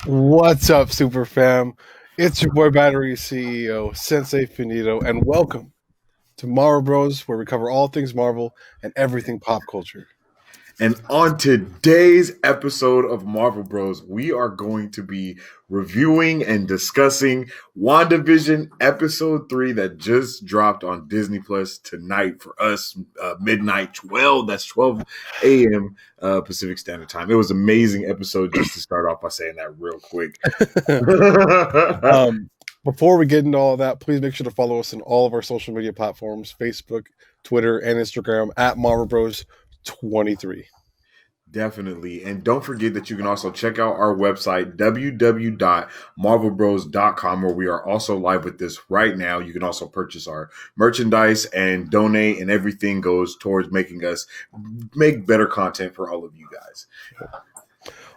What's up, Super Fam? It's your boy Battery CEO, Sensei Finito, and welcome to Marvel Bros, where we cover all things Marvel and everything pop culture. And on today's episode of Marvel Bros, we are going to be reviewing and discussing Wanda Vision Episode 3 that just dropped on Disney Plus tonight for us, midnight 12. That's 12 a.m. Pacific Standard Time. It was an amazing episode, just to start off by saying that real quick. Before we get into all of that, please make sure to follow us on all of our social media platforms, Facebook, Twitter, and Instagram at Marvel Bros 23. Definitely. And don't forget that you can also check out our website, www.marvelbros.com, where we are also live with this right now. You can also purchase our merchandise and donate, and everything goes towards making us make better content for all of you guys.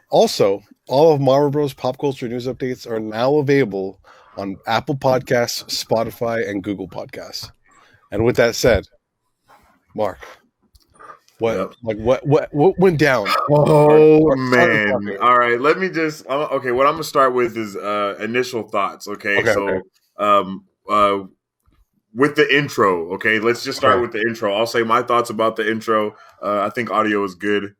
Also, all of Marvel Bros pop culture news updates are now available on Apple Podcasts, Spotify, and Google Podcasts. And with that said, Mark, what went down? Oh man! All right, let me just. Okay, what I'm gonna start with is initial thoughts. Okay. With the intro. Okay, let's just start with the intro. I'll say my thoughts about the intro. I think audio is good.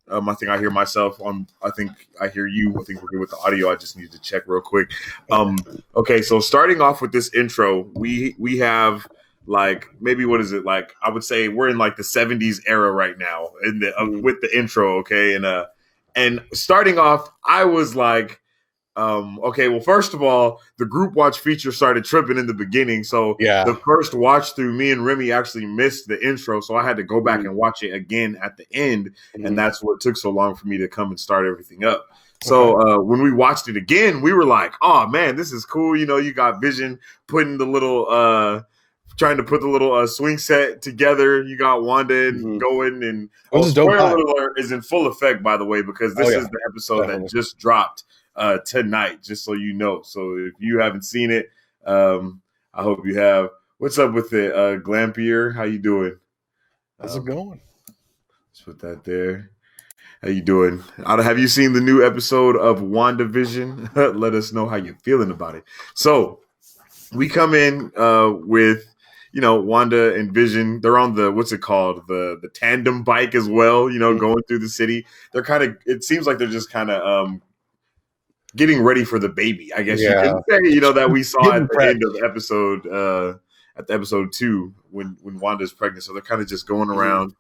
I think I hear myself on. I think I hear you. I think we're good with the audio. I just need to check real quick. Okay, so starting off with this intro, we have. Like maybe what is it like? I would say we're in like the 70s era right now, in the with the intro, okay. And starting off, I was like, okay. Well, first of all, the group watch feature started tripping in the beginning, so the first watch through, me and Remy actually missed the intro, so I had to go back and watch it again at the end, and that's what took so long for me to come and start everything up. So when we watched it again, we were like, "Oh man, this is cool!" You know, you got Vision putting the little. Trying to put the little swing set together. You got Wanda going, and spoiler alert is in full effect, by the way, because this is the episode that just dropped tonight, just so you know. So if you haven't seen it, I hope you have. What's up with it, Glampier? How you doing? How's it going? Let's put that there. How you doing? Have you seen the new episode of Wanda Vision? Let us know how you're feeling about it. So we come in with Wanda and Vision. They're on the, what's it called? The tandem bike as well, going through the city. They're it seems like they're just kind of getting ready for the baby, I guess you can say, that we saw at the end of the episode, at the episode 2 when Wanda's pregnant. So they're kind of just going around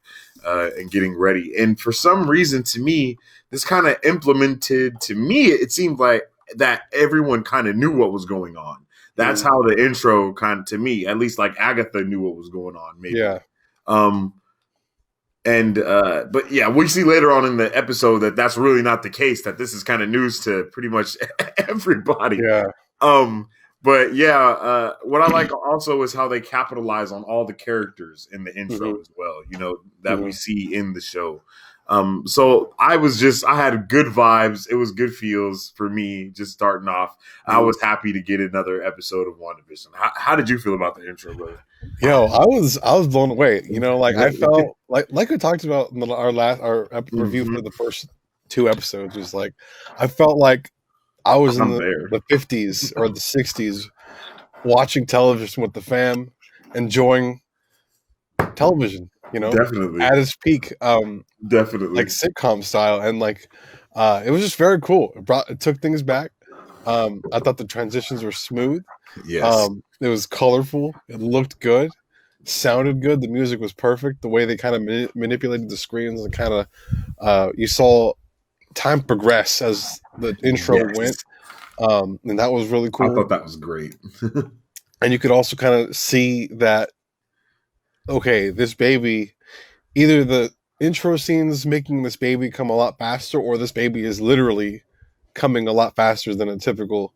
and getting ready. And for some reason, to me, this kind of implemented, to me, it seemed like that everyone kind of knew what was going on. That's how the intro kind of, to me, at least like Agatha knew what was going on. Maybe. Yeah. But yeah, we see later on in the episode that that's really not the case, that this is kind of news to pretty much everybody. Yeah. But yeah, what I like also is how they capitalize on all the characters in the intro as well, that we see in the show. So I had good vibes. It was good feels for me just starting off. I was happy to get another episode of WandaVision. How did you feel about the intro, brother? Yo, I was blown away. I felt like we talked about in our review for the first 2 episodes. Was like, I felt like I was in the 50s or the 60s watching television with the fam, enjoying television. Definitely at its peak, definitely like sitcom style, and it was just very cool. It took things back. I thought the transitions were smooth. Yes, it was colorful. It looked good, sounded good. The music was perfect. The way they kind of manipulated the screens and kind of you saw time progress as the intro went, and that was really cool. I thought that was great. And you could also kind of see that. Okay, this baby, either the intro scenes making this baby come a lot faster, or this baby is literally coming a lot faster than a typical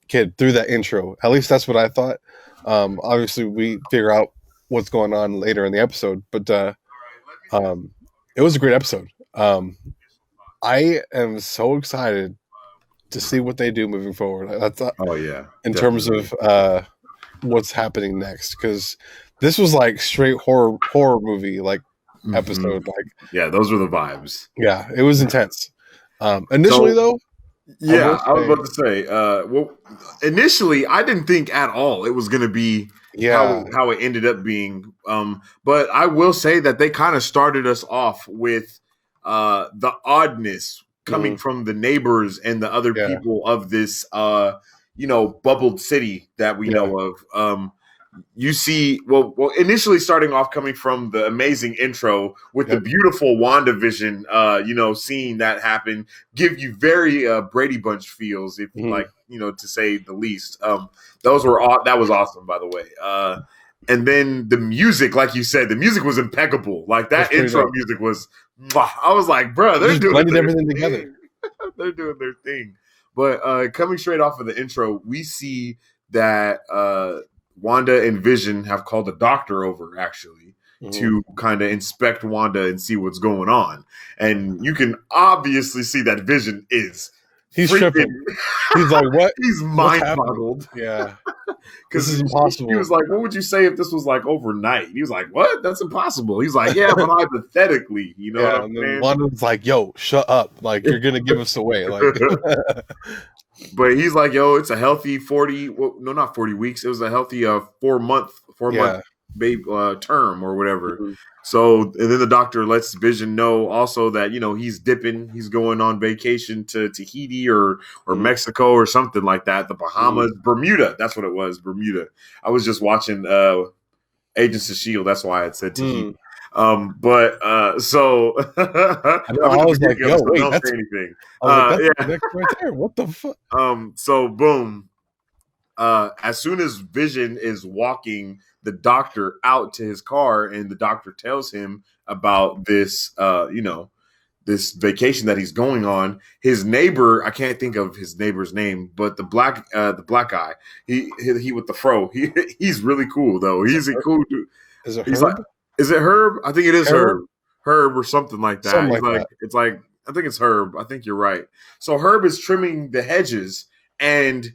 kid through that intro. At least that's what I thought. Obviously, we figure out what's going on later in the episode, but it was a great episode. I am so excited to see what they do moving forward. In terms of what's happening next, because this was like straight horror movie episode. Those were the vibes. Yeah, it was intense. Initially, though, I will Yeah, I was say, about to say. Well, initially, I didn't think at all it was going to be yeah, how it ended up being. But I will say that they kind of started us off with the oddness coming mhm, from the neighbors and the other yeah, people of this, bubbled city that we yeah, know of. You see, well, initially starting off coming from the amazing intro with the yep, beautiful Wanda Vision, seeing that happen, give you very Brady Bunch feels, if you mhm, like, to say the least. That was awesome, by the way. And then the music, like you said, the music was impeccable. Like that's that pretty intro dope. music was, mwah. I was like, bro, It they're just doing blended their everything together. thing. They're doing their thing. But coming straight off of the intro, we see that Wanda and Vision have called a doctor over actually Mhm. to kind of inspect Wanda and see what's going on. And you can obviously see that Vision is He's freaking, tripping. He's like, "What? he's What's mind happening?" boggled Yeah, this because is he impossible. was like, "What would you say if this was like overnight?" He was like, "What? That's impossible." He's like, "Yeah, but hypothetically, you know what Yeah, I'm and then saying?" Wanda's like, "Yo, shut up! Like you're gonna give us away." Like, But he's like, "Yo, it's a healthy 40. Well, no, not 40 weeks. It was a healthy 4 month yeah, babe term or whatever." mhm, So, and then the doctor lets Vision know also that he's dipping. He's going on vacation to Tahiti or mhm, Mexico or something like that. The mhm. Bahamas, Bermuda. That's what it was. Bermuda. I was just watching Agents of Shield. That's why I said Mm. Tahiti. But so I know. I'm in I the was like, beginning of "Yo, it, so wait, don't that's." say anything. I was like, "That's a Yeah. connection right there. What the fuck?" So boom. As soon as Vision is walking the doctor out to his car, and the doctor tells him about this, this vacation that he's going on. His neighbor, I can't think of his neighbor's name, but the black guy, he with the fro, he's really cool though. Is it He's a cool dude. is it He's like, Herb? is it Herb? I think it is Harold? Herb or something like that. Something He's like like, that. it's like, I think it's Herb. I think you're right. So Herb is trimming the hedges, and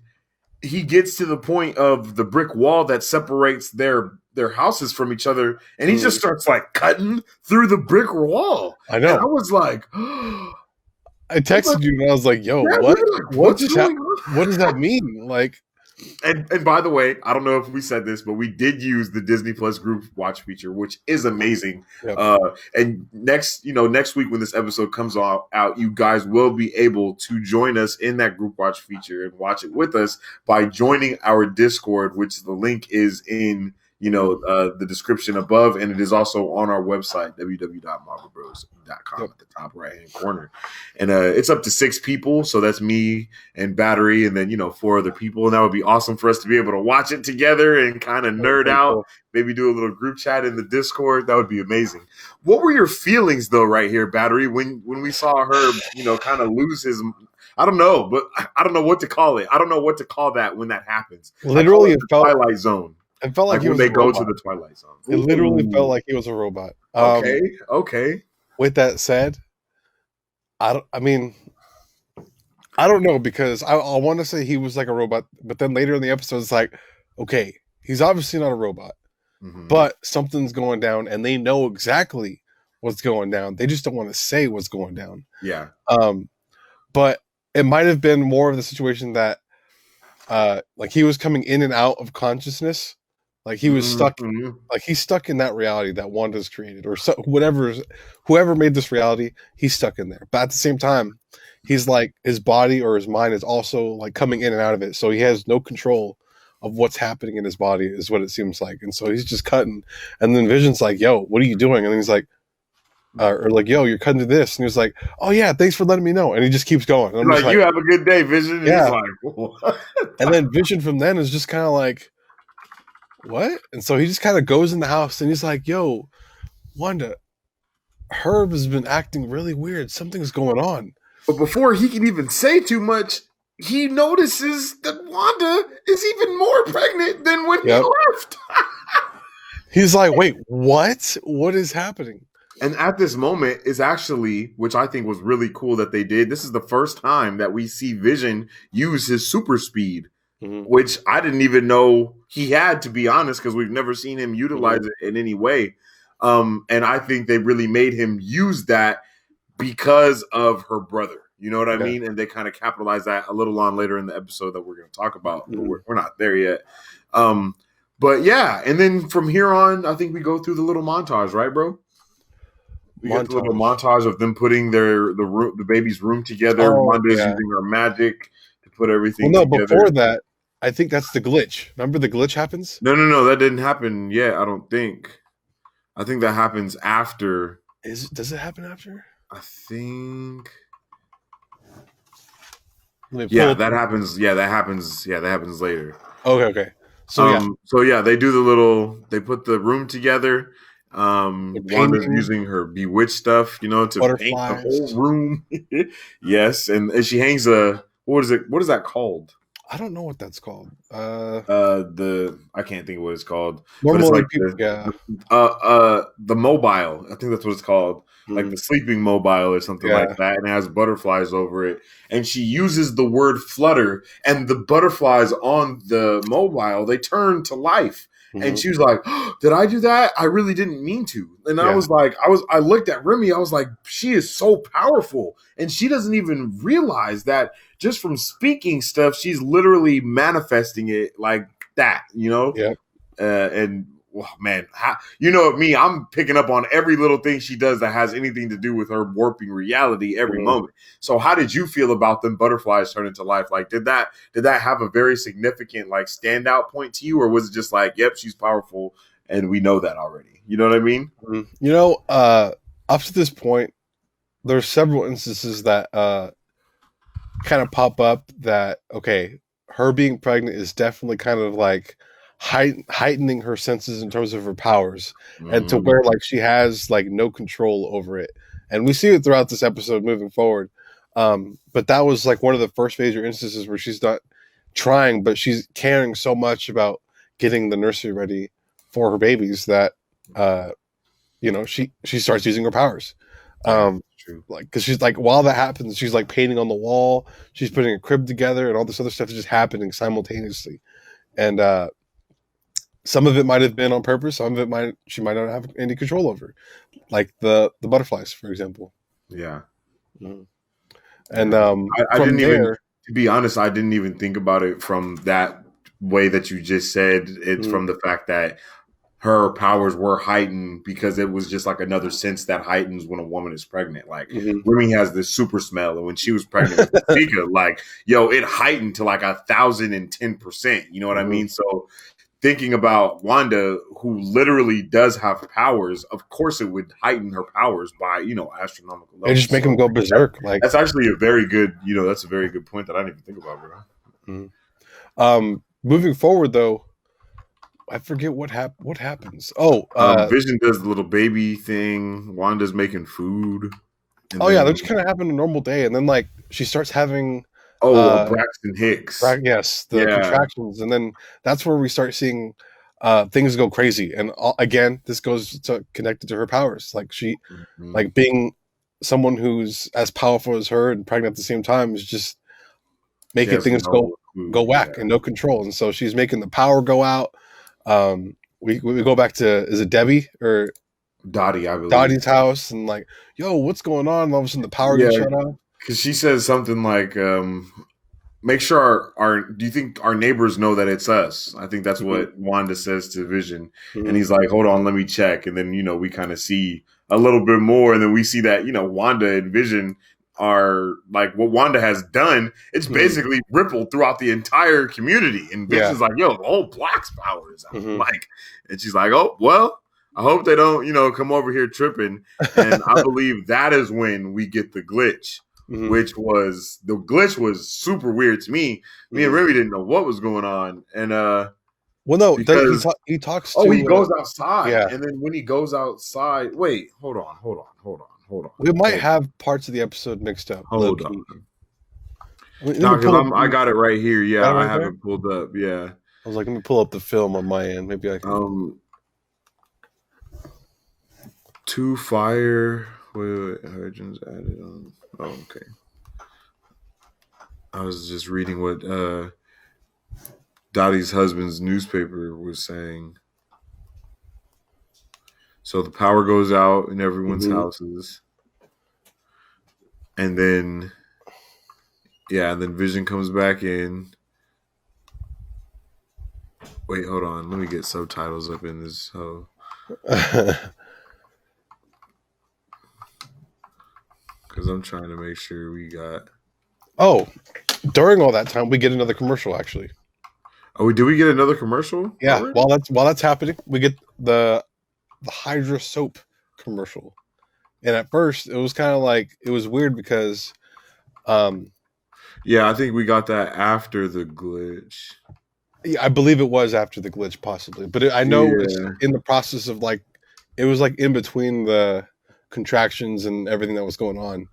he gets to the point of the brick wall that separates their houses from each other, and he just Mm, starts like cutting through the brick wall. I And I know. was like, I I'm like, texted you and I was like, "Yo, yeah, what? we're like, What what's just happened? going on? What does that mean?" Like, And by the way, I don't know if we said this, but we did use the Disney Plus group watch feature, which is amazing. yep. And next week when this episode comes out, you guys will be able to join us in that group watch feature and watch it with us by joining our Discord, which the link is in Mhm, the description above, and it is also on our website www.marvelbros.com yep. at the top right hand corner. And it's up to 6 people, so that's me and Battery, and then 4 other people, and that would be awesome for us to be able to watch it together and kind of That's nerd pretty out. cool. Maybe do a little group chat in the Discord. That would be amazing. What were your feelings though, right here, Battery, when we saw her, kind of lose his? I don't know, but I don't know what to call it. I don't know what to call that when that happens. I call Literally, it the Twilight Zone, it felt like like he when was a they go to robot. the Twilight Zone. It literally felt Ooh, like he was a robot. okay, okay. With that said, I mean, I don't know because I want to say he was like a robot, but then later in the episode, it's like, okay, he's obviously not a robot, Mm-hmm. but something's going down, and they know exactly what's going down. They just don't want to say what's going down. Yeah. Um, but it might have been more of the situation that, like he was coming in and out of consciousness, like he was stuck, Mm-hmm. like he's stuck in that reality that Wanda's created, or whoever made this reality, he's stuck in there. But at the same time, he's like his body or his mind is also like coming in and out of it, so he has no control of what's happening in his body, is what it seems like. And so he's just cutting, and then Vision's like, "Yo, what are you doing?" And then he's like, or like, "Yo, you're cutting to this," and he was like, "Oh yeah, thanks for letting me know," and he just keeps going. And I'm just Like, like, you have a good day, Vision. And he's "Yeah." like, what? And then Vision from then is just kind of like, "What?" And so he just kind of goes in the house and he's like, "Yo, Wanda, Herb has been acting really weird. Something's going on." But before he can even say too much, he notices that Wanda is even more pregnant than when he Yep. left. He's like, "Wait, what? What is happening?" And at this moment is actually, which I think was really cool that they did. This is the first time that we see Vision use his super speed, Mm-hmm. which I didn't even know he had, to be honest, because we've never seen him utilize Mm-hmm. it in any way. And I think they really made him use that because of her brother. You know what I Yeah. mean? And they kind of capitalize that a little on later in the episode that we're going to talk about, but we're not there yet. But yeah, and then from here on, I think we go through the little montage, right, bro? We get the little montage of them putting the baby's room together. Oh, Wanda's yeah. using her magic to put Well, everything no, together. before that, I think that's the glitch. Remember the glitch happens? No, that didn't happen yet. I don't think. I think that happens after. Does it happen after? I think. Yeah, that happens. Yeah, that happens. Yeah, that happens later. Okay. So yeah, they do they put the room together. Wanda's using her bewitched stuff, to paint the whole room. Yes, and she hangs what is that called? I don't know what that's called. I can't think of what it's called. But it's Normally like people, the mobile. I think that's what it's called. Like the sleeping mobile or something like that, and it has butterflies over it. And she uses the word flutter, and the butterflies on the mobile, they turn to life. And she was like, oh, did I do that? I really didn't mean to. And I was like, I looked at Remy, I was like, she is so powerful. And she doesn't even realize that just from speaking stuff, she's literally manifesting it like that, Yeah. And oh, man, me, I'm picking up on every little thing she does that has anything to do with her warping reality every moment. So how did you feel about them butterflies turning to life? Like, did that have a very significant like standout point to you, or was it just like, yep, she's powerful and we know that already? You know what I mean? Up to this point, there's several instances that kind of pop up that, okay, her being pregnant is definitely kind of like heightening her senses in terms of her powers, and to where like she has like no control over it. And we see it throughout this episode moving forward. But that was like one of the first major instances where she's not trying, but she's caring so much about getting the nursery ready for her babies that she starts using her powers. True. Like, because she's like, while that happens, she's like painting on the wall, she's putting a crib together, and all this other stuff is just happening simultaneously. And some of it might have been on purpose, some of it she might not have any control over, like the butterflies, for example. Yeah. And I didn't even, to be honest, I didn't even think about it from that way that you just said. It's from the fact that her powers were heightened because it was just like another sense that heightens when a woman is pregnant. Like Remy has this super smell, and when she was pregnant with Tika, like, it heightened to like 1,010%. You know what I mean? So thinking about Wanda, who literally does have powers, of course it would heighten her powers by, astronomical levels. They just make them go berserk. That's actually a very good, that's a very good point that I didn't even think about, bro. Moving forward, though, I forget what happens. Vision does the little baby thing. Wanda's making food. They're just kind of having a normal day, and then like she starts having Braxton Hicks. The contractions, and then that's where we start seeing things go crazy. And again, this goes connected to her powers. Like she, like being someone who's as powerful as her and pregnant at the same time is just making things go whack and no control. And so she's making the power go out. We go back to, is it Debbie or Dottie? I believe Dottie's house, and like, yo, what's going on? And all of a sudden, the power gets shut off. Because she says something like, "Make sure do you think our neighbors know that it's us?" I think that's what Wanda says to Vision, and he's like, "Hold on, let me check." And then we kind of see a little bit more, and then we see that Wanda and Vision are like, what Wanda has done, it's basically rippled throughout the entire community. And Vision's like, yo, the whole block's powers. Like, and she's like, oh, well, I hope they don't, come over here tripping. And I believe that is when we get the glitch, which was, the glitch was super weird to me. Me and Remy didn't know what was going on. And, well, no, because he talks to... he goes outside. Yeah. And then when he goes outside... Wait, hold on. We might have parts of the episode mixed up. Hold on. I got it right here. Yeah, I have it pulled up. Yeah. I was like, let me pull up the film on my end. Maybe I can... To fire... Wait. Hydrants added on... Oh, okay. I was just reading what Dottie's husband's newspaper was saying. So the power goes out in everyone's houses. And then Yeah, and then Vision comes back in. Wait, hold on. Let me get subtitles up in this. Oh, because I'm trying to make sure we got. Oh, during all that time, we get another commercial. Actually, Oh, do we get another commercial yeah. already? While that's happening, we get the Hydra soap commercial. And at first, it was kind of like it was weird because, um, Yeah, I think we got that after the glitch. I believe it was after the glitch, possibly, but I know it's Yeah. in the process of like it was like in between the contractions and everything that was going on.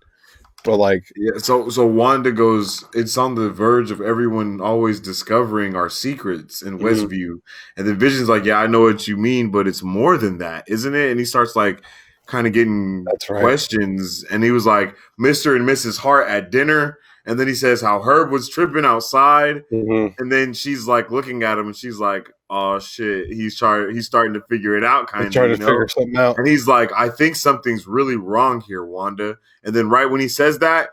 But like, Yeah, so Wanda goes, it's on the verge of everyone always discovering our secrets in mhm, Westview. And then Vision's like, yeah, I know what you mean, but it's more than that, isn't it? And he starts like kind of getting that's right. questions. And he was like, Mr. and Mrs. Hart at dinner. And then he says how Herb was tripping outside. Mm-hmm. And then she's like looking at him and she's like, oh shit, he's starting to figure it out, He's kind of, trying you to know? figure something out. And he's like, I think something's really wrong here, Wanda. And then right when he says that,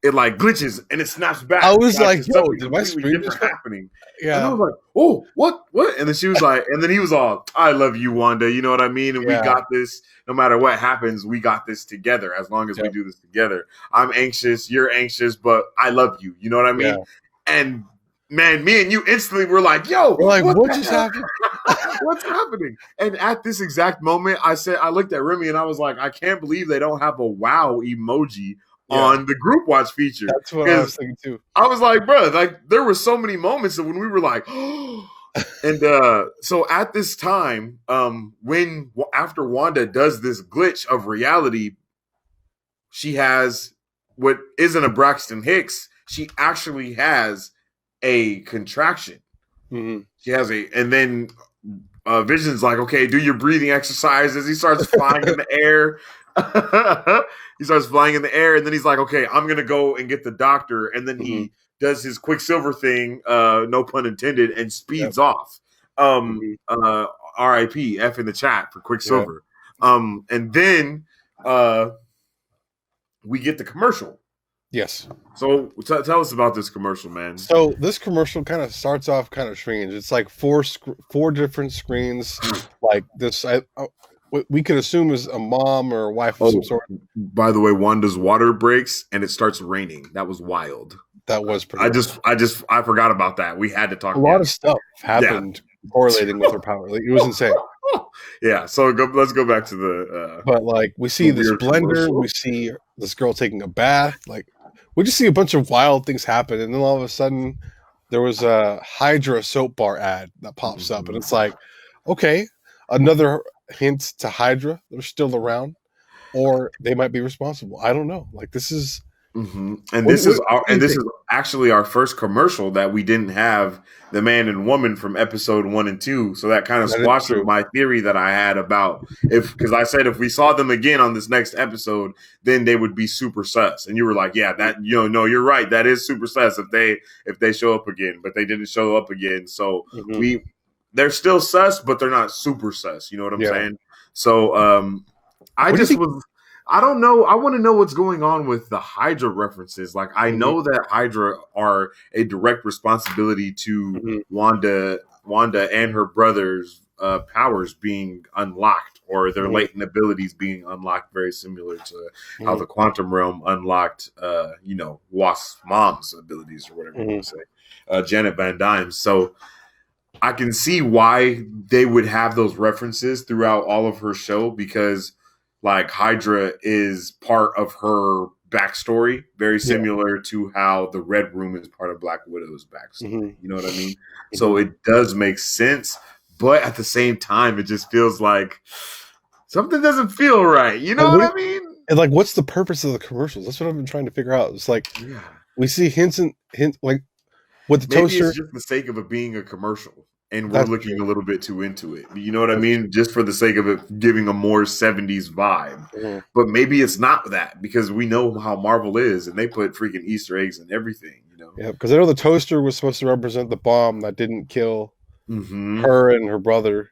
it like glitches and it snaps I back was like like, it's "Yo, something did my completely screen just different fall?" happening. And I Yeah, was like, oh, what? And then she was like, and then he was all, I love you, Wanda. You know what I mean? And we yeah, got this. No matter what happens, we got this together. As long as we yep, do this together, I'm anxious, you're anxious, but I love you. You know what I yeah. mean? And man, me and you instantly were like, yo, We're like, what "What the just hell? happened?" What's happening? And at this exact moment, I looked at Remy and I was like, I can't believe they don't have a wow emoji Yeah, on the group watch feature. that's what I Because was thinking too. I was like, bro, like there were so many moments when we were like, oh. And so at this time, when after Wanda does this glitch of reality, she has what isn't a Braxton Hicks. She actually has a contraction. Mm-hmm. She has and then Vision's like, okay, do your breathing exercises. He starts flying in the air. He starts flying in the air, and then he's like, okay, I'm gonna go and get the doctor. And then Mm-hmm. he does his Quicksilver thing, no pun intended, and Yep. speeds off. Um, Mm-hmm. uh, R.I.P. F in the chat for Yep. Quicksilver. And then we get the commercial. Yes. So tell us about this commercial, man. So this commercial kind of starts off kind of strange. It's like four different screens, like this. What we could assume is a mom or a wife of some Oh, sort. by the way, Wanda's water breaks and it starts raining. That was wild. That was pretty I wild. I forgot about that. We had to A talk. lot Yeah, of stuff yeah, happened correlating with her power. Like, it was insane. yeah. So let's go back to But like we the see this weird blender, we commercial. see this girl taking a bath. Like we just see a bunch of wild things happen, and then all of a sudden there was a Hydra soap bar ad that pops up, and Mhm. it's like, okay, another hint to Hydra. They're still around, or they might be responsible. I don't know. Like this is And what, this what, is what do you this think? is actually our first commercial that we didn't have the man and woman from episode 1 and 2. So that kind of That is squashes true. my theory that I had about because I said if we saw them again on this next episode, then they would be super sus. And you were like, yeah, that no, you're right. That is super sus if they show up again, but they didn't show up again. So Hmm. they're still sus, but they're not super sus. You know what I'm Yeah. saying? So I What do you just think? was I don't know. I want to know what's going on with the Hydra references. Like I Hmm. know that Hydra are a direct responsibility to Hmm. Wanda and her brother's powers being unlocked or their Hmm. latent abilities being unlocked, very similar to how Hmm. the quantum realm unlocked Wasp's mom's abilities or whatever you Hmm. want to say. Janet Van Dyne. So I can see why they would have those references throughout all of her show because like Hydra is part of her backstory, very Yeah. similar to how the Red Room is part of Black Widow's backstory. Hmm. You know what I mean? Hmm. So it does make sense, but at the same time, it just feels like something doesn't feel right. You know And what I mean? and like, what's the purpose of the commercials? That's what I've been trying to figure out. It's like Yeah. we see hints like with the Maybe it's toaster. just the sake of it being a commercial and we're That's looking true. a little bit too into it. You know what I That's mean? Just for the sake of it giving a more 70s vibe. true. Mhm. But maybe it's not that because we know how Marvel is and they put freaking Easter eggs and everything, you know? Yeah, because I know the toaster was supposed to represent the bomb that didn't kill Mm-hmm. her and her brother.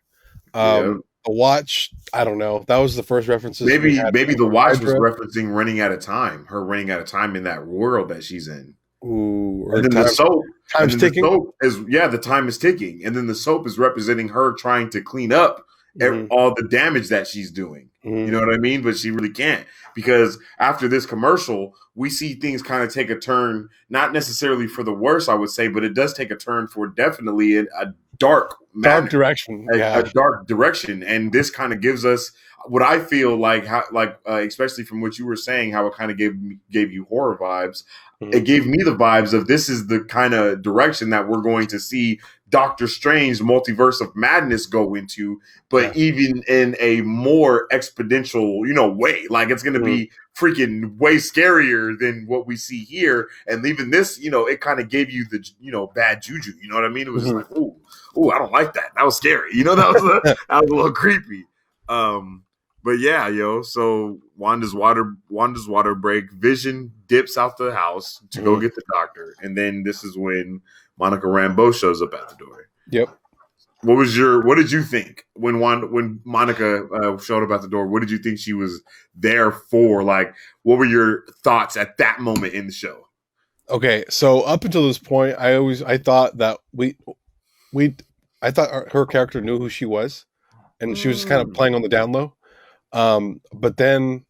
Yeah. The watch, I don't know. That was the first references we Maybe had maybe the for watch was Hydra. referencing running out of time, her running out of time in that world that she's in. Ooh, or And then the soap, time's ticking. the time is ticking, and then the soap is representing her trying to clean up Mm-hmm. all the damage that she's doing. You know what I mean? But she really can't, because after this commercial, we see things kind of take a turn, not necessarily for the worse, I would say, but it does take a turn for definitely a dark Dark manner, direction. Yeah. a dark direction. And this kind of gives us what I feel like, especially from what you were saying, how it kind of gave you horror vibes. It gave me the vibes of this is the kind of direction that we're going to see Doctor Strange Multiverse of Madness go into, but even in a more exponential, way. Like it's going to be freaking way scarier than what we see here. And even this, it kind of gave you the, bad juju. You know what I mean? It was just like, ooh, I don't like that. That was scary. That was a little creepy. But yeah, so Wanda's water break. Vision dips out the house to go get the doctor, and then this is when Monica Rambeau shows up at the door. Yep. What did you think when Monica showed up at the door? What did you think she was there for? Like, what were your thoughts at that moment in the show? Okay, so up until this point, I thought that I thought her character knew who she was, and she was just kind of playing on the down low. But then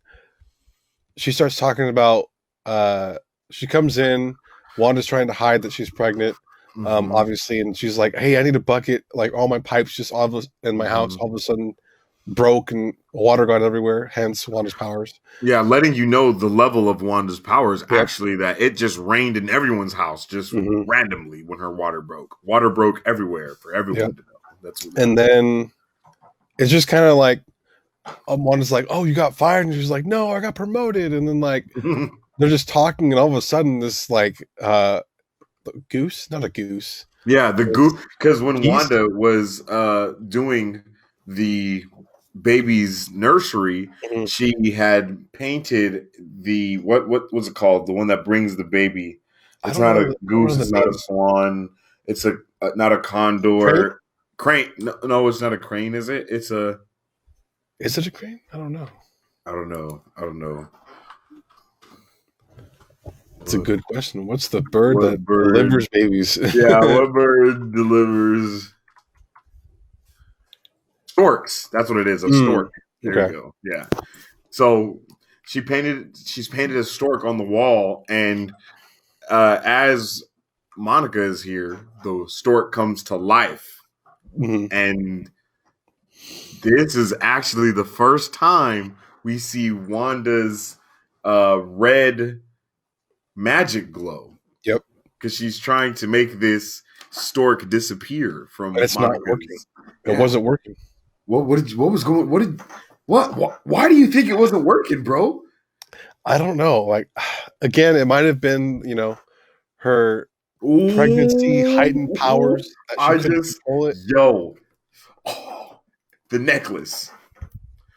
she starts talking about she comes in, Wanda's trying to hide that she's pregnant, obviously, and she's like, hey, I need a bucket, like all my pipes just in my house all of a sudden broke and water got everywhere, hence Wanda's powers. Yeah, letting you know the level of Wanda's powers, actually, that it just rained in everyone's house just randomly when her water broke. Water broke everywhere for everyone to know. And then it's just kind of like, Wanda's like, oh, you got fired? And she's like, no, I got promoted. And then like they're just talking, and all of a sudden this like goose, not a goose. Yeah, the goose, because when Wanda was doing the baby's nursery, she had painted the what was it called? The one that brings the baby. It's not a goose, it's not a swan, it's not a condor. Crane. No, it's not a crane, is it? Is it a crane? I don't know. It's a good question. What's the bird delivers babies? Yeah, what bird delivers? Storks. That's what it is. A stork. There you go. Yeah. So she's painted a stork on the wall, and as Monica is here, the stork comes to life, and this is actually the first time we see Wanda's red magic glow. Yep. Because she's trying to make this stork disappear from. But it's not working. It wasn't working. Why do you think it wasn't working, bro? I don't know. Like, again, it might have been, her pregnancy heightened powers. The necklace.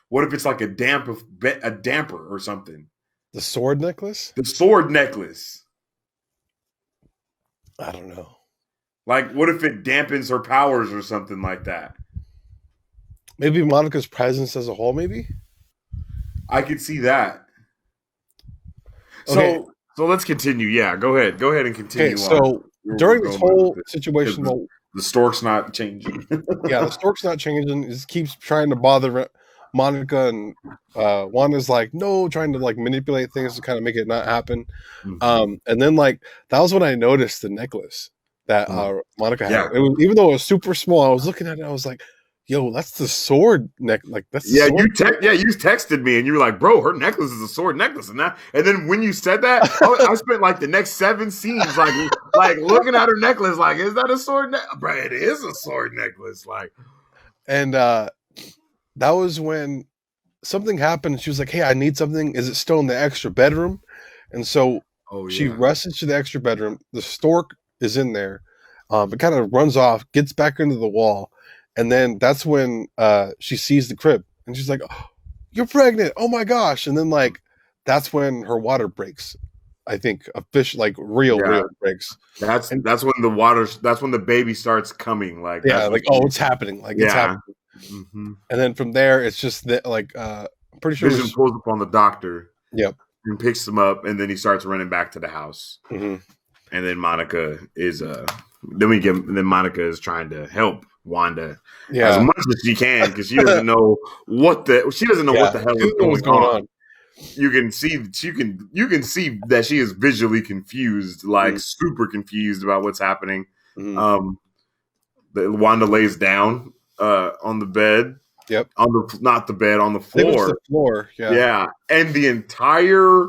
What if it's like a damper or something? The sword necklace? The sword necklace. I don't know. Like, what if it dampens her powers or something like that? Maybe Monica's presence as a whole, maybe? I could see that. Okay. So let's continue. Yeah, go ahead. Go ahead and continue. Okay, so during this whole situation... The stork's not changing. Yeah, the stork's not changing. It keeps trying to bother Monica, and Wanda's like, no, trying to like manipulate things to kind of make it not happen. And then like that was when I noticed the necklace that Monica had. It was, even though it was super small, I was looking at it, I was like, yo, that's the sword neck. Like that's the sword. You texted me and you were like, bro, her necklace is a sword necklace, and then when you said that, I spent like the next 7 scenes like looking at her necklace, like, is that a sword necklace? Bro, it is a sword necklace, like. And that was when something happened. She was like, hey, I need something. Is it still in the extra bedroom? And so she rushes to the extra bedroom. The stork is in there. It kind of runs off, gets back into the wall. And then that's when she sees the crib, and she's like, oh, you're pregnant. Oh my gosh. And then like, that's when her water breaks. I think a fish, like real breaks. That's when the baby starts coming. Like, like, oh, it's happening. Like it's happening. Mm-hmm. And then from there, it's just that like, I'm pretty sure Vision pulls up on the doctor. Yep. And picks him up, and then he starts running back to the house. Mm-hmm. and then Monica is then Monica is trying to help Wanda as much as she can because she doesn't know what the hell is going on. You can see that she is visually confused, like super confused about what's happening. Wanda lays down on the bed. Yep. Not the bed, on the floor. It was the floor. Yeah. Yeah. And the entire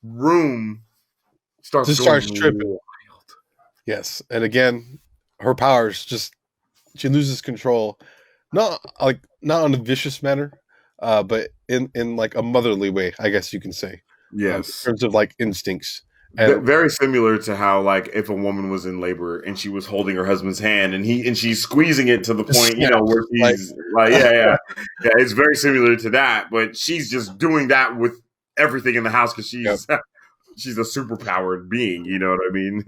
room starts tripping. Wild. Yes. And again, her powers she loses control. Not in a vicious manner, but in like a motherly way, I guess you can say. Yes. In terms of like instincts. And very similar to how, like, if a woman was in labor and she was holding her husband's hand and she's squeezing it to the point, where she's yeah, it's very similar to that. But she's just doing that with everything in the house because she's a superpowered being. You know what I mean?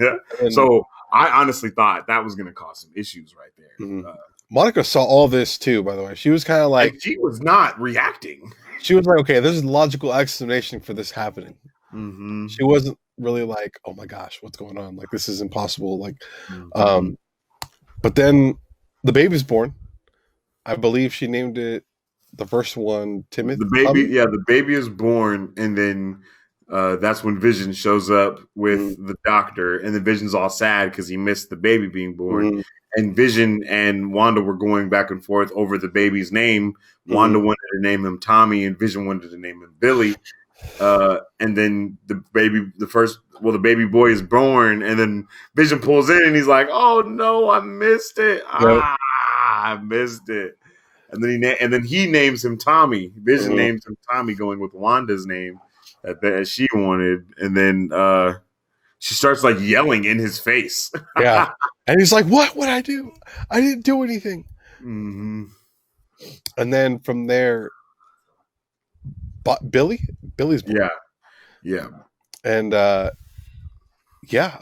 So I honestly thought that was going to cause some issues right there. Monica saw all this too, by the way. She was kind of like, she was not reacting. She was like, okay, there's a logical explanation for this happening. She wasn't really like, oh my gosh, what's going on? Like, this is impossible. Like, but then the baby's born. I believe she named it, the first one, Timothy. The baby is born, and then that's when Vision shows up with the doctor, and the Vision's all sad because he missed the baby being born. And Vision and Wanda were going back and forth over the baby's name. Wanda wanted to name him Tommy, and Vision wanted to name him Billy. And then the baby boy is born, and then Vision pulls in, and he's like, "Oh no, I missed it! I missed it!" And then he names him Tommy. Vision names him Tommy, going with Wanda's name that she wanted, and then she starts like yelling in his face. Yeah, and he's like, "What would I do? I didn't do anything." And then from there, Billy's born. Yeah, and I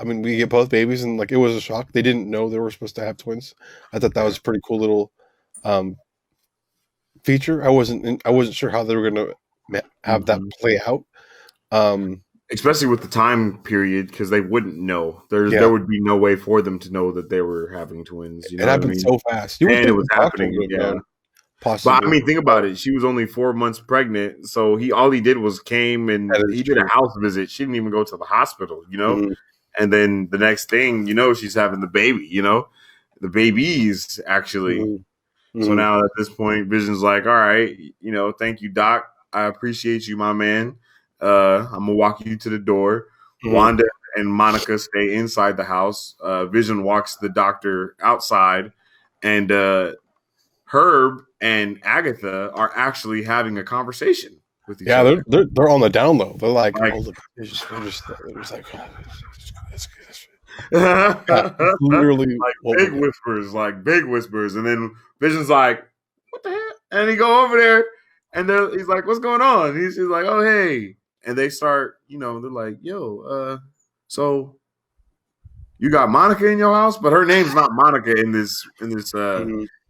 mean, we get both babies, and like, it was a shock. They didn't know they were supposed to have twins. I thought that was a pretty cool little feature. I wasn't sure how they were going to have that play out. Especially with the time period, because they wouldn't know. There would be no way for them to know that they were having twins. You know, it happened so fast. And it was happening. Possibly. But I mean, think about it. She was only 4 months pregnant, so all he did was came and he did a house visit. She didn't even go to the hospital, you know. And then the next thing, she's having the baby. The babies actually. So now at this point, Vision's like, "All right, thank you, Doc. I appreciate you, my man. I'm gonna walk you to the door." Wanda and Monica stay inside the house. Vision walks the doctor outside, and Herb and Agatha are actually having a conversation with each other. Yeah, they're on the down low. They're like, oh, look, they're just like, oh, literally like big whispers, and then Vision's like, "What the hell?" And he go over there, and he's like, "What's going on?" He's like, "Oh, hey," and they start, they're like, "Yo, so you got Monica in your house?" But her name's not Monica in this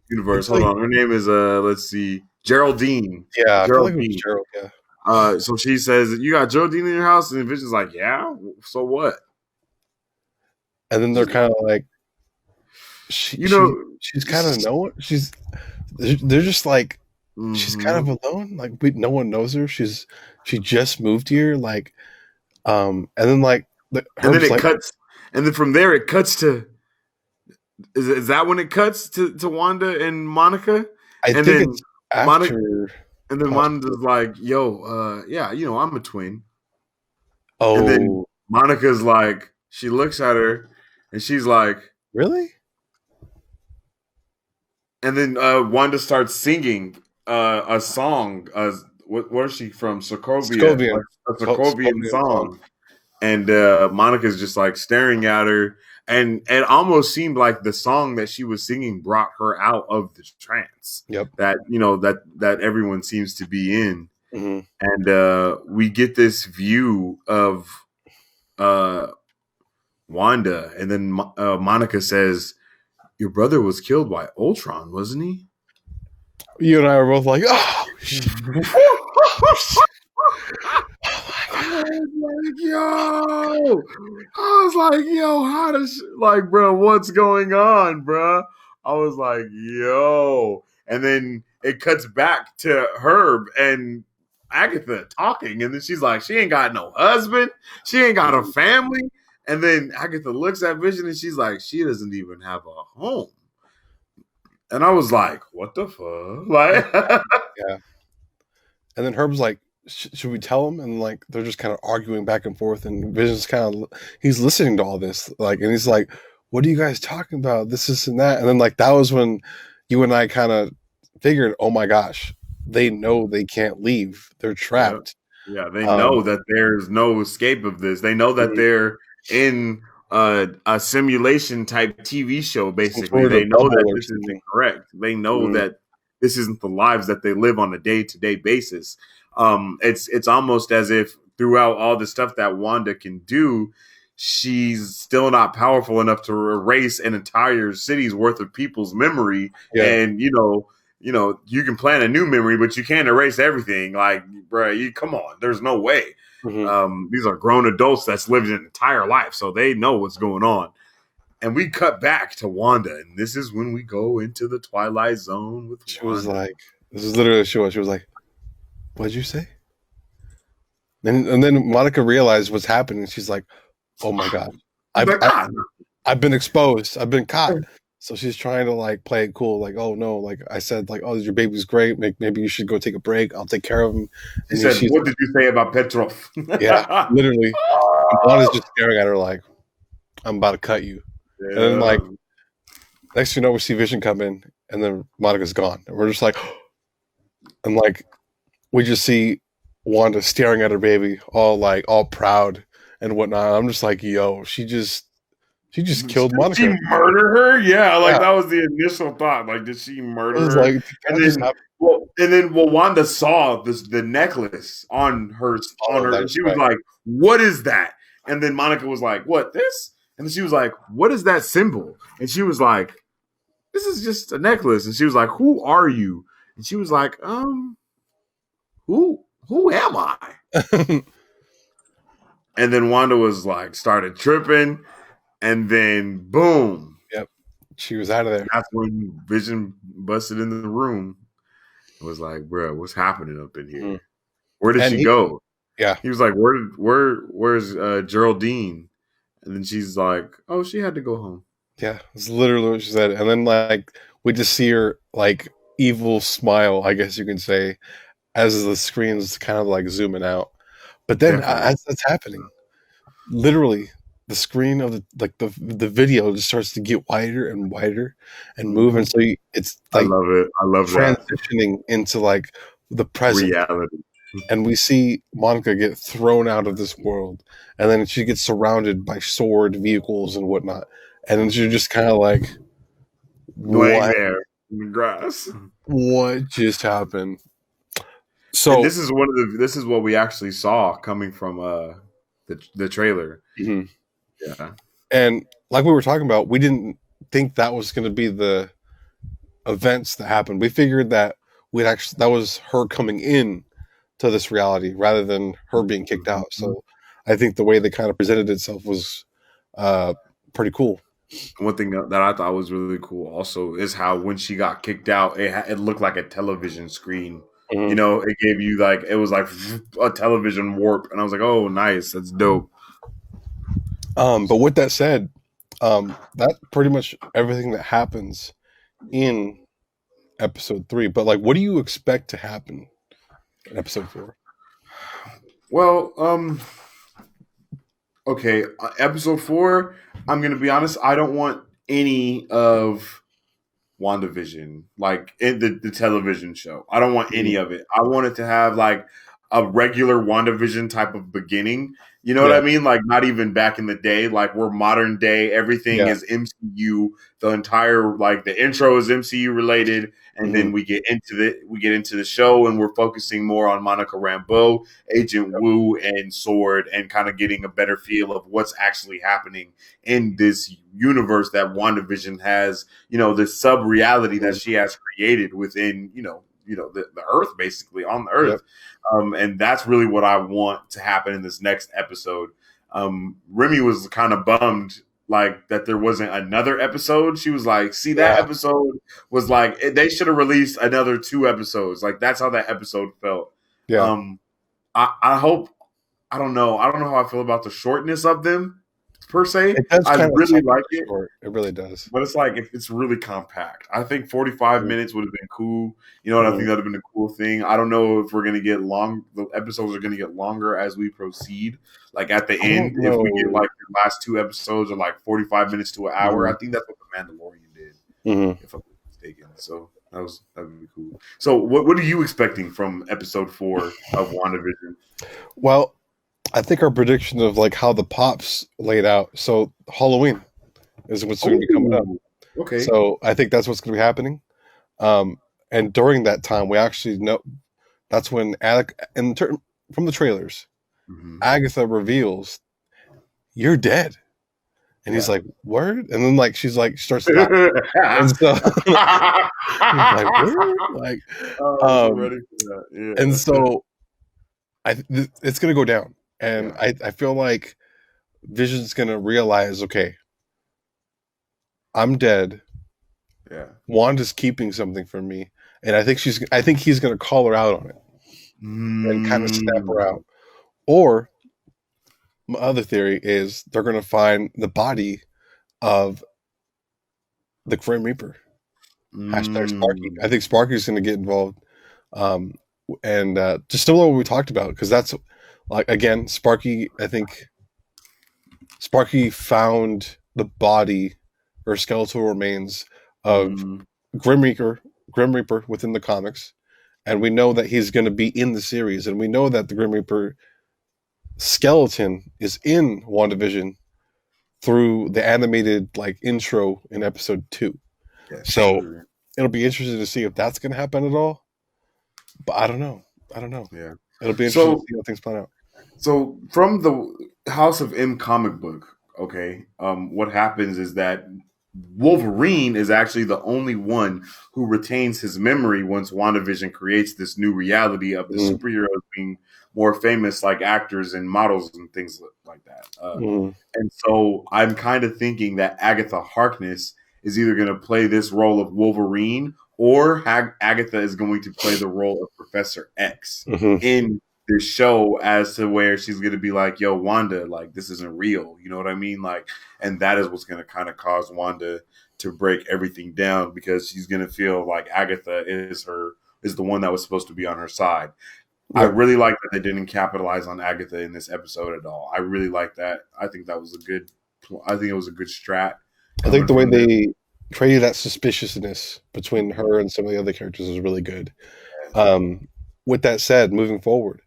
universe. Hold on, her name is let's see, Geraldine. Yeah, Geraldine. Gerald, yeah. So she says, "You got Geraldine in your house?" And Vision's like, "Yeah. So what?" And then they're kind of like, she's kind of knowing. They're just like, she's kind of alone. Like, no one knows her. She just moved here. Like, and then like, and then it cuts, and then from there it cuts to. Is that when it cuts to Wanda and Monica? I think it's after. Monica, and then Wanda's like, "Yo, yeah, I'm a twin." Oh, and then Monica's like, she looks at her. And she's like, "Really?" And then Wanda starts singing a song. Where is she from? Sokovia. A Sokovian song. And Monica's just like staring at her. And it almost seemed like the song that she was singing brought her out of the trance. Yep. That, that everyone seems to be in. And we get this view of Wanda, and then Monica says, "Your brother was killed by Ultron, wasn't he?" You and I were both like, "Oh, oh my I was like, yo, how does like, bro, what's going on, bro? I was like, yo, and then it cuts back to Herb and Agatha talking, and then she's like, she ain't got no husband, she ain't got a family, and then Agatha looks at Vision and she's like, she doesn't even have a home, and I was like, what the fuck, like, Yeah. And then Herb's like, should we tell him? And like they're just kind of arguing back and forth, and Vision's kind of he's listening to all this, like, and he's like, "What are you guys talking about? This and that." And then like that was when you and I kind of figured, "Oh my gosh, they know they can't leave. They're yeah, trapped." yeah, they know that there's no escape of this. They know that they're in a simulation type TV show. Some Basically, sort they of know bubble that or this isn't something. correct. They know Mm-hmm. that this isn't the lives that they live on a day to day basis. It's almost as if throughout all the stuff that Wanda can do, she's still not powerful enough to erase an entire city's worth of people's memory. Yeah. And you can plan a new memory, but you can't erase everything. Like, bro, you come on. There's no way. Mm-hmm. These are grown adults that's lived an entire life, so they know what's going on. And we cut back to Wanda, and this is when we go into the Twilight Zone with She Wanda. was like, "This is literally she was." She was like, "What'd you say?" And then Monica realized what's happening. She's like, "Oh my god, I've been exposed. I've been caught." So she's trying to like play it cool, like, "Oh no, like I said, like, oh, your baby's great. Maybe you should go take a break. I'll take care of him." She And said, she's "What did you say about Petrov?" yeah, literally. And Juana's just staring at her like, "I'm about to cut you." And then like next thing you know, we see Vision come in, and then Monica's gone, and we're just like, and like we just see Wanda staring at her baby, all proud and whatnot. I'm just like, yo, she just killed Did she Monica. murder her? Yeah, like Yeah, that was the initial thought. Like, did she it murder was her? like, And that just then, happened. Wanda saw the necklace on her, Oh, that and is she was right. like, "What is that?" And then Monica was like, "What, this?" And then she was like, "What is that symbol?" And she was like, "This is just a necklace." And she was like, "Who are you?" And she was like, who am I?" And then Wanda was like, started tripping, and then boom. Yep, she was out of there. That's when Vision busted in the room. It was like, bro, what's happening up in Mhm. here? Where did And she go? yeah, He was like, where's Geraldine? And then she's like, oh, she had to go home. yeah, it's literally what she said. And then like we just see her like evil smile, I guess you can say, as the screen's kind of like zooming out. But then Definitely. as that's happening, literally the screen of the video just starts to get wider and wider and move, and so it's I like love it. I love that transitioning into like the present, reality. and we see Monica get thrown out of this world, and then she gets surrounded by sword vehicles and whatnot, and then she's just kind of like, Laying what there in the grass. what just happened? And So this is what we actually saw coming from the trailer. mhm. Yeah. And like we were talking about, we didn't think that was going to be the events that happened. We figured that that was her coming in to this reality rather than her being kicked out. So I think the way they kind of presented itself was uh, pretty cool. One thing that I thought was really cool also is how when she got kicked out, it looked like a television screen. You Mhm. know, it gave you like, it was like a television warp, and I was like, oh, nice, that's dope. But with that said, that pretty much everything that happens in episode 3. But like, what do you expect to happen in episode 4? Well, okay, episode 4. I'm gonna be honest. I don't want any of WandaVision, like in the television show. I don't want any Mhm. of it. I want it to have like a regular WandaVision type of beginning. You know what Yeah, I mean? Like not even back in the day. Like we're modern day. Everything yeah, is MCU. The entire like the intro is MCU related, and hmm then we get into the show, and we're focusing more on Monica Rambeau, Agent Wu, and Sword, and kind of getting a better feel of what's actually happening in this universe that WandaVision has, this sub reality that she has created within, the Earth, basically on the Yep. Earth. And that's really what I want to happen in this next episode. Remy was kind of bummed like that there wasn't another episode. She was like, see, that Yeah. episode was like they should have released another 2 episodes. Like that's how that episode felt. Yeah. I hope I don't know how I feel about the shortness of them per se. It does I kind of really like it. short. It really does. But it's like it's really compact. I think 45 minutes would have been cool. You know what? I think that would have been a cool thing. I don't know if we're gonna get long. The episodes are gonna get longer as we proceed. Like at the end, if we get like the last 2 episodes are like 45 minutes to an hour, I think that's what the Mandalorian did, if I'm not mistaken. So that would be cool. So what are you expecting from episode 4 of WandaVision? Well, I think our prediction of like how the pops laid out. So Halloween is what's going to be coming up. Okay. So I think that's what's going to be happening. And during that time, we actually know that's when from the trailers, Agatha reveals, "You're dead," and he's like, "Word?" And then like she's like starts laughing, and so he's like, "Word?" Like, ready for that. Yeah. And so it's going to go down. And I feel like Vision's gonna realize, okay, I'm dead. Yeah, Wanda's keeping something from me, and I think he's gonna call her out on it and kind of snap her out. Or my other theory is they're gonna find the body of the Grim Reaper. Hashtag Sparky. I think Sparky's gonna get involved, and just similar to what we talked about, because that's. Like again, Sparky. I think Sparky found the body or skeletal remains of Grim Reaper within the comics, and we know that he's going to be in the series, and we know that the Grim Reaper skeleton is in WandaVision through the animated like intro in episode 2. Yeah, so it'll be interesting to see if that's going to happen at all. But I don't know. Yeah, it'll be interesting to see how things plan out. So from the House of M comic book, okay, what happens is that Wolverine is actually the only one who retains his memory once WandaVision creates this new reality of the superheroes being more famous, like actors and models and things like that. And so I'm kind of thinking that Agatha Harkness is either going to play this role of Wolverine or Agatha is going to play the role of Professor X in this show, as to where she's going to be like, yo, Wanda, like, this isn't real. You know what I mean? Like, and that is what's going to kind of cause Wanda to break everything down, because she's going to feel like Agatha is the one that was supposed to be on her side. Yeah. I really like that they didn't capitalize on Agatha in this episode at all. I really like that. I think it was a good strat. I think the way they created that suspiciousness between her and some of the other characters was really good. With that said, moving forward,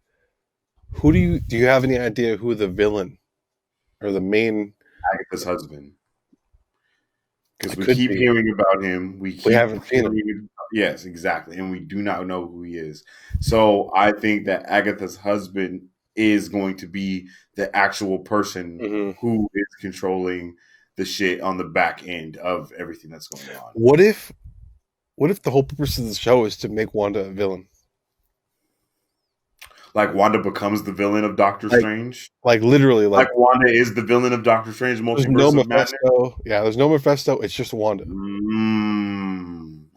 do you have any idea who the villain or the main Agatha's husband? Because we keep hearing about him. We haven't seen him. Yes, exactly. And we do not know who he is. So I think that Agatha's husband is going to be the actual person who is controlling the shit on the back end of everything that's going on. What if the whole purpose of the show is to make Wanda a villain? Like Wanda becomes the villain of Doctor Strange? Like literally. Like Wanda is the villain of Doctor Strange Multiverse no Mephisto. Madness? Yeah, there's no Mephisto. It's just Wanda.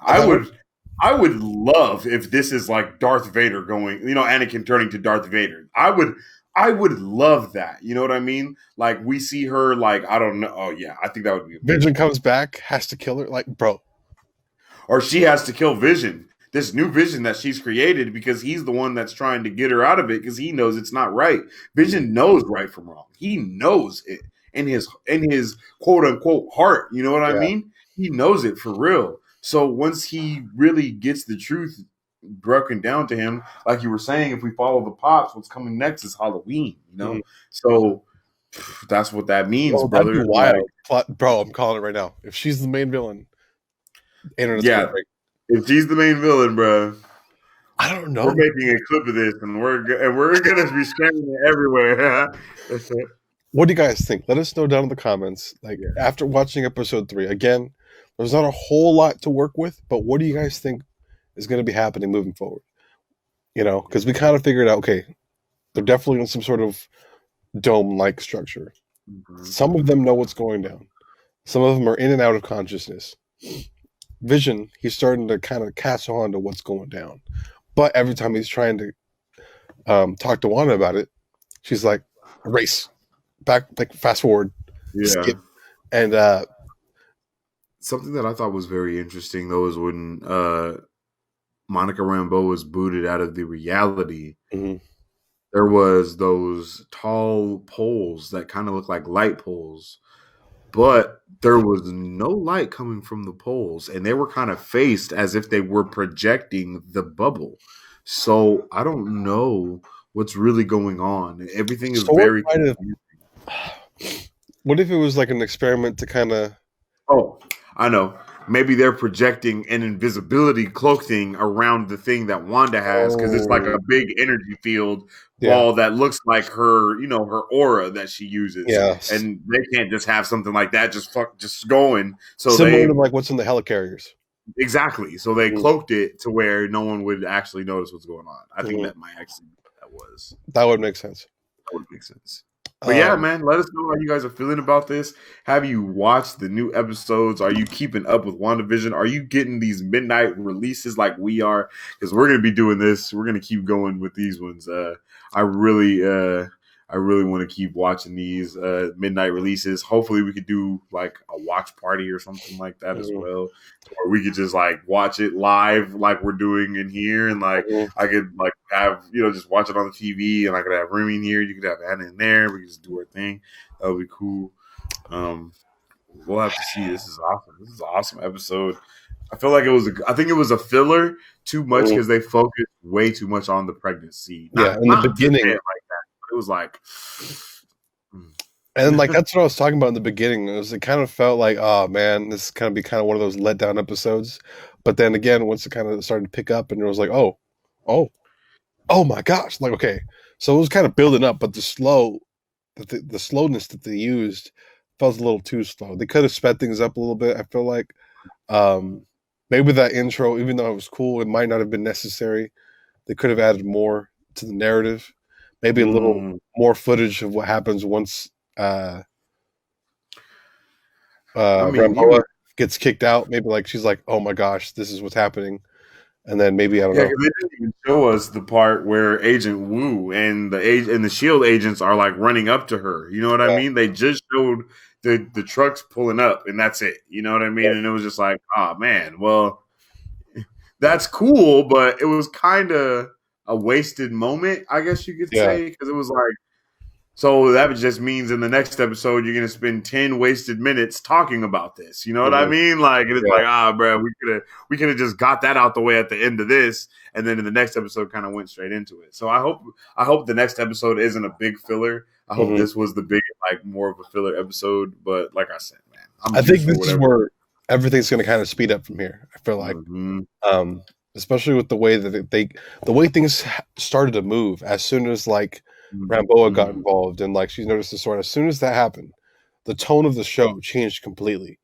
I would love if this is like Darth Vader going, Anakin turning to Darth Vader. I would love that. You know what I mean? Like we see her like, I don't know. Oh yeah, I think that would be Vision comes back, has to kill her. Like, bro. Or she has to kill Vision. This new Vision that she's created, because he's the one that's trying to get her out of it, because he knows it's not right. Vision knows right from wrong. He knows it in his quote unquote heart. You know what I mean? He knows it for real. So once he really gets the truth broken down to him, like you were saying, if we follow the pops, what's coming next is Halloween. So that's what that means, brother. That'd be wild. Bro, I'm calling it right now. If she's the main villain, internet's gonna break. If she's the main villain, bro, I don't know. We're making a clip of this, and we're gonna be sharing it everywhere. What do you guys think? Let us know down in the comments. Like after watching episode 3, again, there's not a whole lot to work with, but what do you guys think is going to be happening moving forward. Because we kind of figured out, okay, they're definitely in some sort of dome-like structure. Mm-hmm. Some of them know what's going down. Some of them are in and out of consciousness. Vision, he's starting to kind of catch on to what's going down. But every time he's trying to talk to Wanda about it, she's like, erase, back, like fast forward, skip. And something that I thought was very interesting, though, is when Monica Rambeau was booted out of the reality, there was those tall poles that kind of look like light poles, but there was no light coming from the poles, and they were kind of faced as if they were projecting the bubble. So I don't know what's really going on. Everything is very confusing. What if it was like an experiment to kind of... Oh, I know. Maybe they're projecting an invisibility cloak thing around the thing that Wanda has, because it's like a big energy field ball that looks like her, her aura that she uses. Yes. And they can't just have something like that just going. So similar to like what's in the helicarriers. Exactly. So they cloaked it to where no one would actually notice what's going on. I think that might actually be what that was. That would make sense. That would make sense. But yeah, man, let us know how you guys are feeling about this. Have you watched the new episodes? Are you keeping up with WandaVision? Are you getting these midnight releases like we are? Because we're going to be doing this. We're going to keep going with these ones. I really want to keep watching these midnight releases. Hopefully we could do like a watch party or something like that as well. Or we could just like watch it live like we're doing in here. And like I could like have, just watch it on the TV, and I could have Remy in here. You could have Anna in there. We could just do our thing. That would be cool. We'll have to see. This is awesome. This is an awesome episode. I feel like I think it was a filler too much because they focused way too much on the pregnancy. In the beginning. Like that. It was like, and like that's what I was talking about in the beginning. It kind of felt like, oh man, this is kind of be kind of one of those letdown episodes. But then again, once it kind of started to pick up, and it was like, oh my gosh, like okay, so it was kind of building up, but the slowness that they used felt a little too slow. They could have sped things up a little bit. I feel like maybe that intro, even though it was cool, it might not have been necessary. They could have added more to the narrative. Maybe a little more footage of what happens once Ramboa gets kicked out. Maybe like she's like, "Oh my gosh, this is what's happening," and then maybe I don't know. They didn't even show us the part where Agent Wu and the Shield agents are like running up to her. You know what I mean? They just showed the trucks pulling up, and that's it. You know what I mean? And it was just like, oh man, well, that's cool, but it was kind of a wasted moment, I guess you could say, because it was like, so that just means in the next episode you're gonna spend 10 wasted minutes talking about this. You know what I mean? Like it's like, bro, we could have just got that out the way at the end of this, and then in the next episode kind of went straight into it. So I hope the next episode isn't a big filler. I hope this was the big, like, more of a filler episode. But like I said, man, I think this is where everything's gonna kind of speed up from here. I feel like, especially with the way that the way things started to move as soon as like Ramboa got involved, and like she noticed the sword. As soon as that happened, the tone of the show changed completely.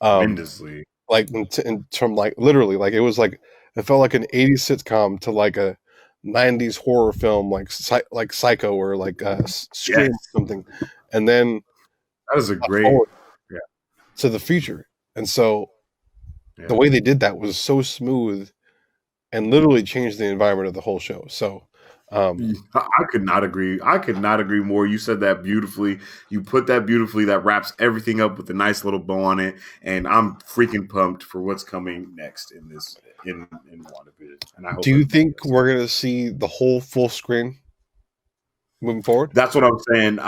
Tremendously. Like in term, like literally, like it was like it felt like an '80s sitcom to like a '90s horror film, like Psycho or like Scream or something. And then that is a great to the future. And so the way they did that was so smooth and literally changed the environment of the whole show. So I could not agree. I could not agree more. You said that beautifully. You put that beautifully. That wraps everything up with a nice little bow on it. And I'm freaking pumped for what's coming next in WandaVision. And I hope. Do you think we're gonna see the whole full screen moving forward? That's what I'm saying.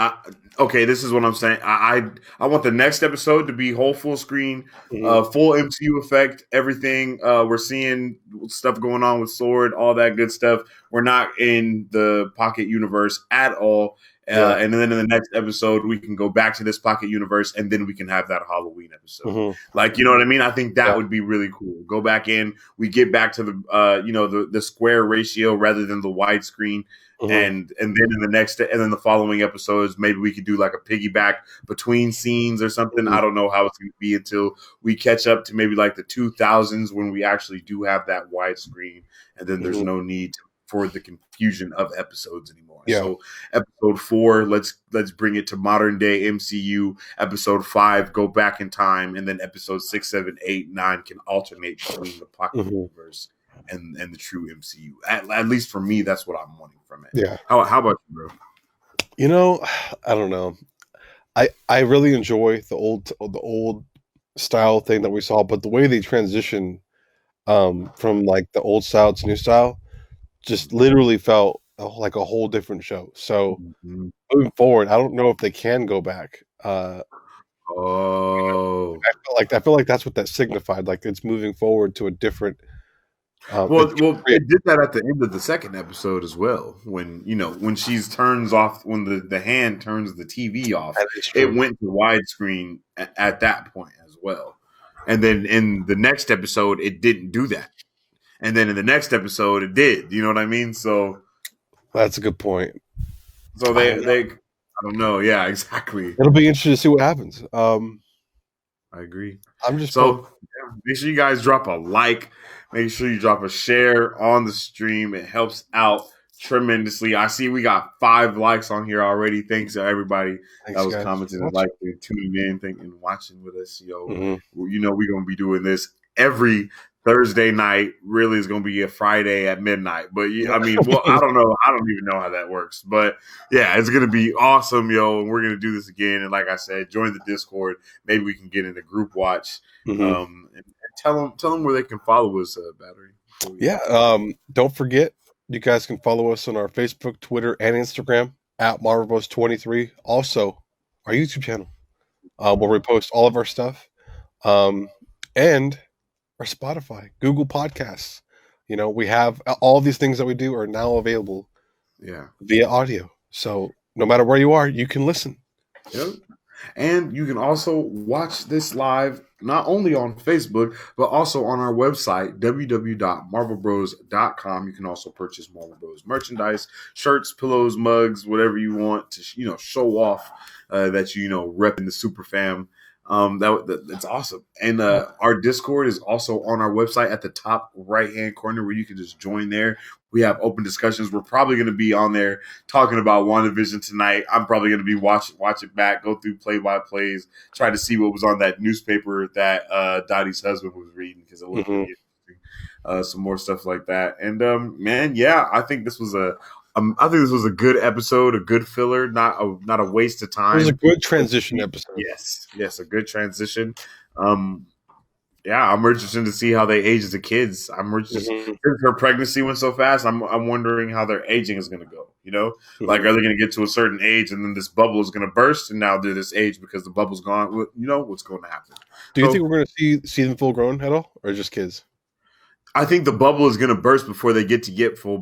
This is what I'm saying. I want the next episode to be whole full screen, full MCU effect, everything. We're seeing stuff going on with Sword, all that good stuff. we're not in the pocket universe at all. And then in the next episode, we can go back to this pocket universe, and then we can have that Halloween episode. Mm-hmm. Like, you know what I mean? I think that would be really cool. Go back in, we get back to the the square ratio rather than the widescreen. Mm-hmm. And then in the next, and then the following episodes, maybe we could do like a piggyback between scenes or something. Mm-hmm. I don't know how it's going to be until we catch up to maybe like the 2000s when we actually do have that widescreen, and then there's no need for the confusion of episodes anymore. Yeah. So episode 4, let's bring it to modern day MCU. Episode 5, go back in time, and then episode 6, 7, 8, 9 can alternate between the pocket universe and the true MCU. At least for me, that's what I'm wanting from it. Yeah. How about you, bro? You know, I don't know. I really enjoy the old style thing that we saw, but the way they transition from like the old style to new style just literally felt like a whole different show. So moving forward, I don't know if they can go back. I feel like that's what that signified. Like it's moving forward to a different. Well, it did that at the end of the second episode as well. When she turns off, when the hand turns the TV off, it went to widescreen at that point as well. And then in the next episode, it didn't do that. And then in the next episode, it did. You know what I mean? So that's a good point. So they I don't know. Yeah, exactly. It'll be interesting to see what happens. I agree. I'm just make sure you guys drop a like. Make sure you drop a share on the stream. It helps out tremendously. I see we got 5 likes on here already. Thanks to everybody that was commenting and liking, tuning in, and watching with us. You know, we're gonna be doing this every Thursday night. Really is going to be a Friday at midnight. But I mean, well, I don't know. I don't even know how that works. But yeah, it's going to be awesome, yo. And we're going to do this again. And like I said, join the Discord. Maybe we can get in a group watch. And tell them where they can follow us, Battery. Yeah. Don't forget, you guys can follow us on our Facebook, Twitter, and Instagram at MarvelBros23. Also, our YouTube channel, where we post all of our stuff. And our Spotify, Google Podcasts. You know, we have all these things that we do are now available via audio. So no matter where you are, you can listen. Yep. And you can also watch this live not only on Facebook, but also on our website, www.marvelbros.com. You can also purchase Marvel Bros merchandise, shirts, pillows, mugs, whatever you want to, show off that repping the super fam. That's awesome. And our Discord is also on our website at the top right-hand corner where you can just join there. We have open discussions. We're probably going to be on there talking about Wanda Vision tonight. I'm probably going to be watch it back, go through play-by-plays, try to see what was on that newspaper that Dottie's husband was reading because it looked really interesting. Some more stuff like that. And man, yeah, I think this was a good episode, a good filler, not a waste of time. It was a good transition episode. Yes, a good transition. I'm interested to see how they age as the kids. I'm interested since her pregnancy went so fast. I'm wondering how their aging is going to go. Like are they going to get to a certain age and then this bubble is going to burst, and now they're this age because the bubble's gone? What's going to happen? Do you think we're going to see them full grown at all, or just kids? I think the bubble is going to burst before they get full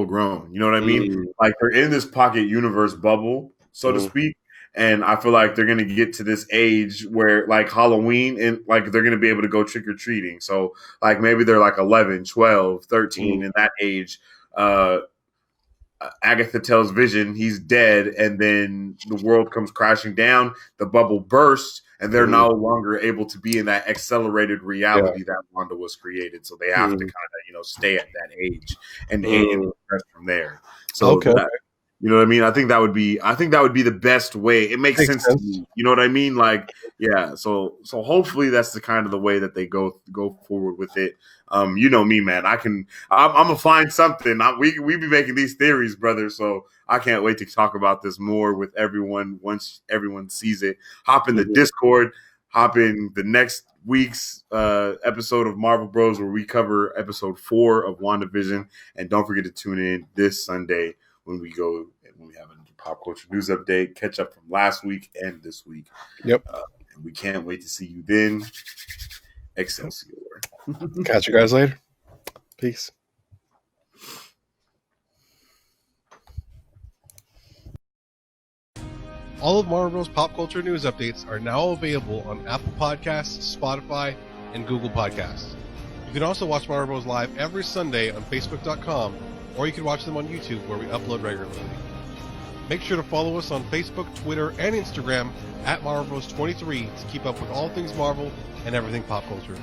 grown. You know what I mean? Like they're in this pocket universe bubble, so to speak. And I feel like they're going to get to this age where like Halloween and like they're going to be able to go trick or treating. So like maybe they're like 11, 12, 13 in that age. Agatha tells Vision he's dead, and then the world comes crashing down. The bubble bursts, and they're no longer able to be in that accelerated reality that Wanda was created. So they have to kind of, stay at that age and progress from there. So you know what I mean? I think that would be the best way. It makes sense to me. You know what I mean? Like, yeah. So hopefully that's the kind of the way that they go forward with it. You know me, man. I'm gonna find something. We be making these theories, brother. So I can't wait to talk about this more with everyone once everyone sees it. Hop in the Discord. Hop in the next week's episode of Marvel Bros where we cover episode 4 of WandaVision, and don't forget to tune in this Sunday when we have a pop culture news update, catch up from last week and this week. Yep. And we can't wait to see you then. Excelsior. Catch you guys later. Peace. All of Marvel Bros. Pop Culture News updates are now available on Apple Podcasts, Spotify, and Google Podcasts. You can also watch Marvel Bros. Live every Sunday on Facebook.com, or you can watch them on YouTube, where we upload regularly. Make sure to follow us on Facebook, Twitter, and Instagram at Marvel Bros. 23 to keep up with all things Marvel and everything pop culture.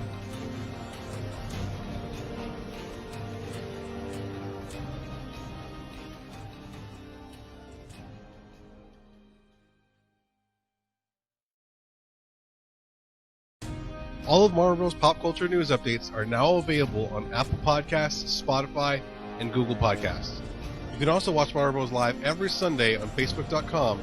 All of Marvel Bros. Pop Culture News updates are now available on Apple Podcasts, Spotify, and Google Podcasts. You can also watch Marvel Bros. Live every Sunday on Facebook.com,